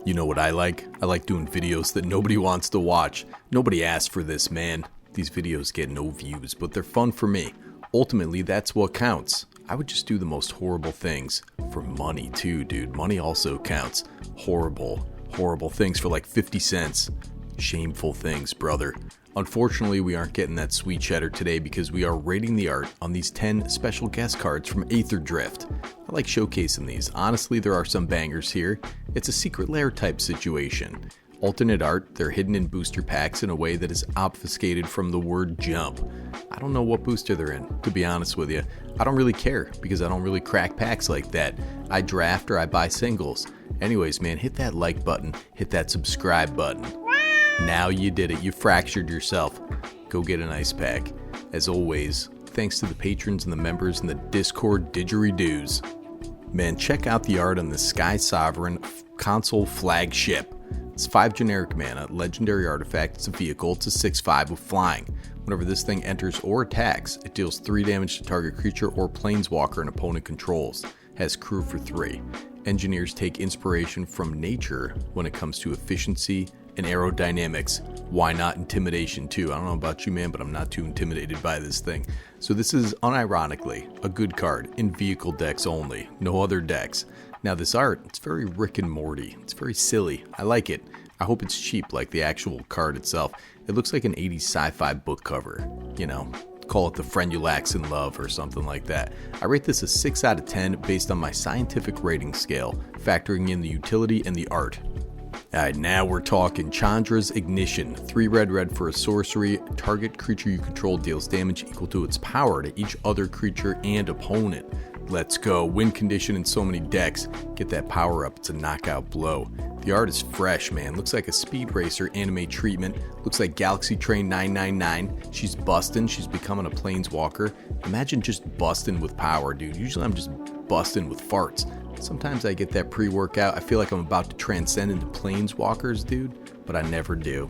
You know what I like? I like doing videos that nobody wants to watch. Nobody asked for this, man. These videos get no views, but they're fun for me. Ultimately, that's what counts. I would just do the most horrible things. For money too, dude. Money also counts. Horrible things for like 50 cents. Shameful things, brother. Unfortunately, we aren't getting that sweet cheddar today because we are rating the art on these 10 special guest cards from Aetherdrift. I like showcasing these. Honestly, there are some bangers here. It's a secret lair type situation. Alternate art, they're hidden in booster packs in a way that is obfuscated from the word jump. I don't know what booster they're in, to be honest with you. I don't really care because I don't really crack packs like that. I draft or I buy singles. Anyways, man, hit that like button, hit that subscribe button. Now you did it. You fractured yourself. Go get an ice pack. As always, thanks to the patrons and the members in the Discord didgeridoos. Man, check out the art on the Skysovereign console flagship. It's 5 generic mana, legendary artifact, it's a vehicle, it's a 6/5 with flying. Whenever this thing enters or attacks, it deals 3 damage to target creature or planeswalker an opponent controls. Has crew for 3. Engineers take inspiration from nature when it comes to efficiency and aerodynamics. Why not intimidation too? I don't know about you, man, but I'm not too intimidated by this thing. So this is unironically a good card in vehicle decks only, no other decks. Now this art, it's very Rick and Morty. It's very silly. I like it. I hope it's cheap like the actual card itself. It looks like an 80s sci-fi book cover. You know, call it The Friend You Lacks in Love or something like that. I rate this a 6 out of 10 based on my scientific rating scale, factoring in the utility and the art. Alright, now we're talking Chandra's Ignition. 3 red for a sorcery. Target creature you control deals damage equal to its power to each other creature and opponent. Let's go. Win condition in so many decks. Get that power up. It's a knockout blow. The art is fresh, man. Looks like a Speed Racer anime treatment. Looks like Galaxy Train 999. She's busting. She's becoming a planeswalker. Imagine just busting with power, dude. Usually I'm just busting with farts. Sometimes I get that pre-workout. I feel like I'm about to transcend into planeswalkers, dude, but I never do.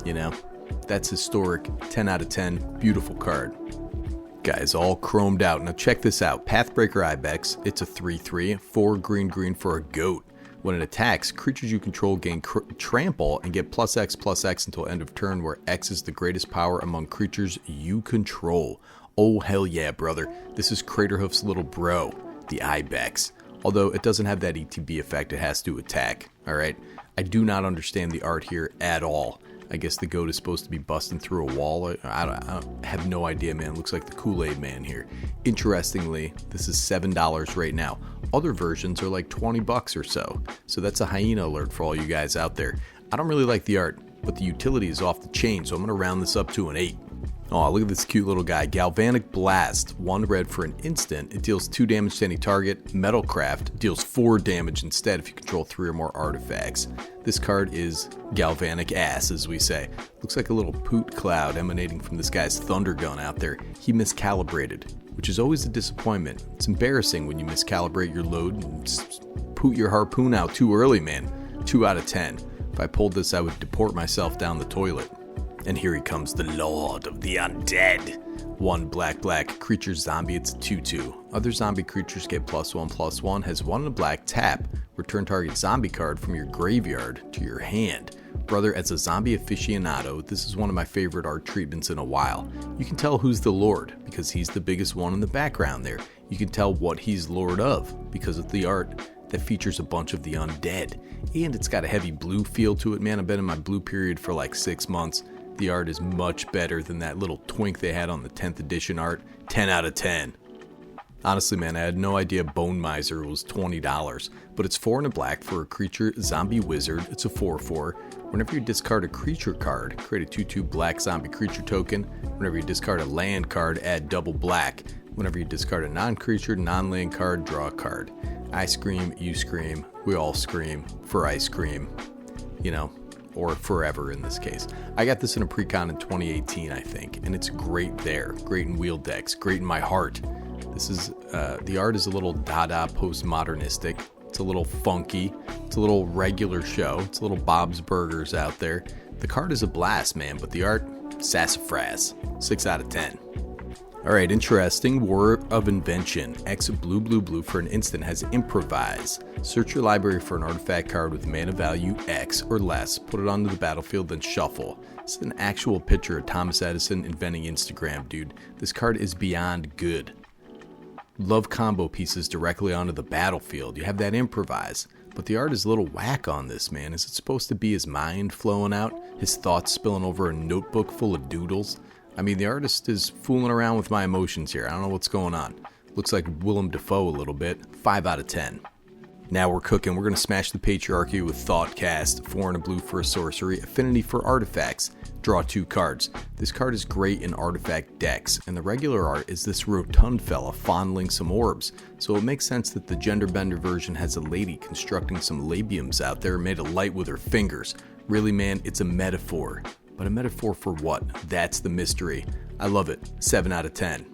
You know, that's historic. 10 out of 10. Beautiful card. Guys, all chromed out. Now check this out. Pathbreaker Ibex. It's a 3/3, 4 green for a goat. When it attacks, creatures you control gain trample and get +X until end of turn, where X is the greatest power among creatures you control. Oh hell yeah, brother. This is Craterhoof's little bro, the Ibex. Although it doesn't have that ETB effect, it has to attack. Alright? I do not understand the art here at all. I guess the goat is supposed to be busting through a wall. I have no idea, man. It looks like the Kool-Aid man here. Interestingly, this is $7 right now. Other versions are like $20 or so. So that's a hyena alert for all you guys out there. I don't really like the art, but the utility is off the chain, so I'm going to round this up to an 8. Oh, look at this cute little guy. Galvanic Blast. 1 red for an instant. It deals 2 damage to any target. Metalcraft deals 4 damage instead if you control 3 or more artifacts. This card is Galvanic ass, as we say. Looks like a little poot cloud emanating from this guy's thunder gun out there. He miscalibrated, which is always a disappointment. It's embarrassing when you miscalibrate your load and poot your harpoon out too early, man. 2 out of 10. If I pulled this, I would deport myself down the toilet. And here he comes, the Lord of the Undead. 1 black creature zombie, it's a 2/2. Other zombie creatures get +1/+1, has 1 in a black, tap. Return target zombie card from your graveyard to your hand. Brother, as a zombie aficionado, this is one of my favorite art treatments in a while. You can tell who's the Lord, because he's the biggest one in the background there. You can tell what he's Lord of, because of the art that features a bunch of the undead. And it's got a heavy blue feel to it, man. I've been in my blue period for like 6 months. The art is much better than that little twink they had on the 10th edition art. 10 out of 10. Honestly, man, I had no idea Bone Miser was $20, but it's 4 in a black for a creature zombie wizard. It's a 4/4. Whenever you discard a creature card, create a 2/2 black zombie creature token. Whenever you discard a land card, add double black. Whenever you discard a non-creature, non-land card, draw a card. I scream, you scream, we all scream for ice cream. You know, or forever in this case. I got this in a pre-con in 2018, I think, and it's great there. Great in wheel decks, great in my heart. This is, the art is a little Dada postmodernistic. It's a little funky. It's a little regular show. It's a little Bob's Burgers out there. The card is a blast, man, but the art, sassafras. 6 out of 10. Alright, interesting. Whir of Invention. X blue blue blue for an instant has Improvise. Search your library for an artifact card with mana value X or less. Put it onto the battlefield, then shuffle. It's an actual picture of Thomas Edison inventing Instagram, dude. This card is beyond good. Love combo pieces directly onto the battlefield. You have that Improvise. But the art is a little whack on this, man. Is it supposed to be his mind flowing out? His thoughts spilling over a notebook full of doodles? I mean, the artist is fooling around with my emotions here. I don't know what's going on. Looks like Willem Dafoe a little bit. 5 out of 10. Now we're cooking. We're going to smash the patriarchy with Thoughtcast. 4 and a blue for a sorcery. Affinity for artifacts. Draw 2 cards. This card is great in artifact decks, and the regular art is this rotund fella fondling some orbs. So it makes sense that the genderbender version has a lady constructing some labiums out there made of light with her fingers. Really, man, it's a metaphor. But a metaphor for what? That's the mystery. I love it. 7 out of 10.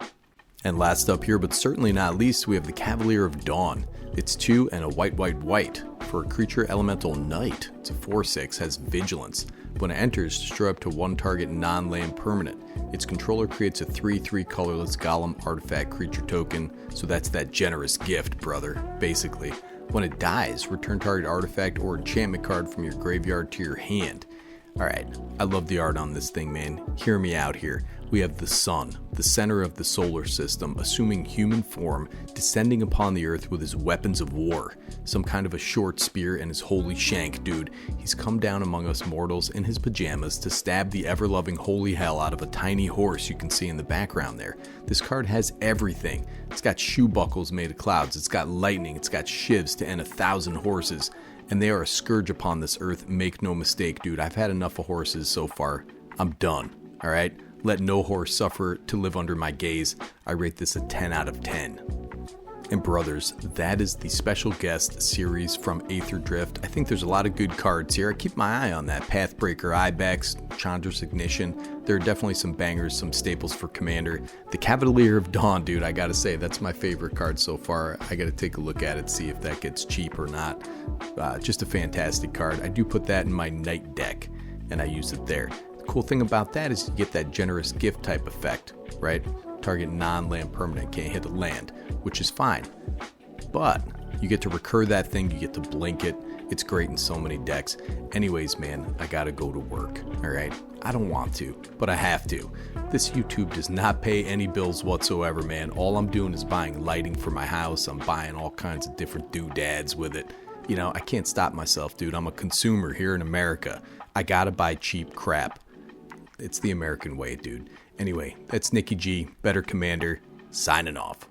And last up here, but certainly not least, we have the Cavalier of Dawn. It's 2 and a white. For a creature elemental knight, it's a 4/6, has vigilance. When it enters, destroy up to 1 target non-land permanent. Its controller creates a 3/3 colorless golem artifact creature token, so that's that generous gift, brother, basically. When it dies, return target artifact or enchantment card from your graveyard to your hand. Alright, I love the art on this thing, man. Hear me out here. We have the sun, the center of the solar system, assuming human form, descending upon the earth with his weapons of war. Some kind of a short spear and his holy shank, dude. He's come down among us mortals in his pajamas to stab the ever-loving holy hell out of a tiny horse you can see in the background there. This card has everything. It's got shoe buckles made of clouds, it's got lightning, it's got shivs to end 1,000 horses. And they are a scourge upon this earth, make no mistake, dude. I've had enough of horses so far. I'm done, alright? Let no horse suffer to live under my gaze. I rate this a 10 out of 10. And brothers, that is the special guest series from Aetherdrift. I think there's a lot of good cards here. I keep my eye on that. Pathbreaker Ibex, Chandra's Ignition. There are definitely some bangers, some staples for Commander. The Cavalier of Dawn, dude, I gotta say, that's my favorite card so far. I gotta take a look at it, see if that gets cheap or not. Just a fantastic card. I do put that in my Knight deck, and I use it there. The cool thing about that is you get that generous gift type effect, right? Target non-land permanent can't hit a land, which is fine. But you get to recur that thing, you get to blink it. It's great in so many decks. Anyways, man, I gotta go to work, alright? I don't want to, but I have to. This YouTube does not pay any bills whatsoever, man. All I'm doing is buying lighting for my house. I'm buying all kinds of different doodads with it. You know, I can't stop myself, dude. I'm a consumer here in America. I gotta buy cheap crap. It's the American way, dude. Anyway, that's Nicky G, Better Commander, signing off.